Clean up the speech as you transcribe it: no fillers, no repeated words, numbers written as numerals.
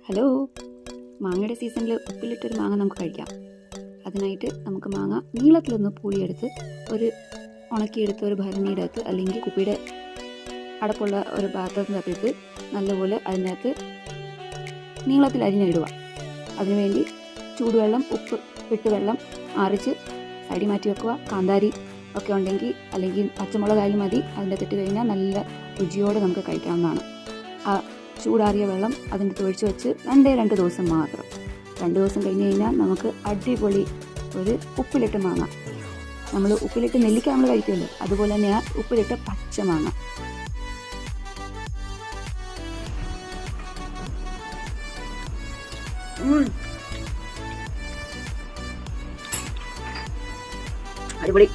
Hello, മാങ്ങയുടെ സീസണിൽ ഉപ്പിലിട്ടൊരു മാങ്ങ നമുക്ക് കഴിക്കാം. അതിനായിട്ട് നമുക്ക് മാങ്ങ നീളത്തിലൊന്ന് പുളിയെടുത്ത് ഉണക്കിയെടുത്ത് ഒരു ഭരണിയുടെ അകത്ത് അല്ലെങ്കിൽ കുപ്പിയുടെ അടപ്പുള്ള ഒരു പാത്രത്തിനകത്ത് നല്ലപോലെ അതിനകത്ത് നീളത്തിൽ അരിഞ്ഞിടുക. അതിനുവേണ്ടി ചൂടുവെള്ളം, ഉപ്പ് ഇട്ട് വെള്ളം ആറിച്ച് സൈഡിൽ മാറ്റി വെക്കുക. കാന്താരി ഒക്കെ ഉണ്ടെങ്കിൽ അല്ലെങ്കിൽ പച്ചമുളകായാലും മതി. അതിൻ്റെ ഇട്ട് കഴിഞ്ഞാൽ നല്ല രുചിയോടെ നമുക്ക് കഴിക്കാവുന്നതാണ്. ആ ചൂടാറിയ വെള്ളം അതിൻ്റെ ഒഴിച്ച് വെച്ച് 2 ദിവസം മാത്രം. 2 ദിവസം കഴിഞ്ഞ് കഴിഞ്ഞാൽ നമുക്ക് അടിപൊളി ഒരു ഉപ്പിലിട്ട് മാങ്ങ. നമ്മൾ ഉപ്പിലിട്ട് നെല്ലിക്ക നമ്മൾ കഴിക്കുമല്ലോ, അതുപോലെ തന്നെയാണ് ഉപ്പിലിട്ട് പച്ച മാങ്ങ. അടിപൊളി.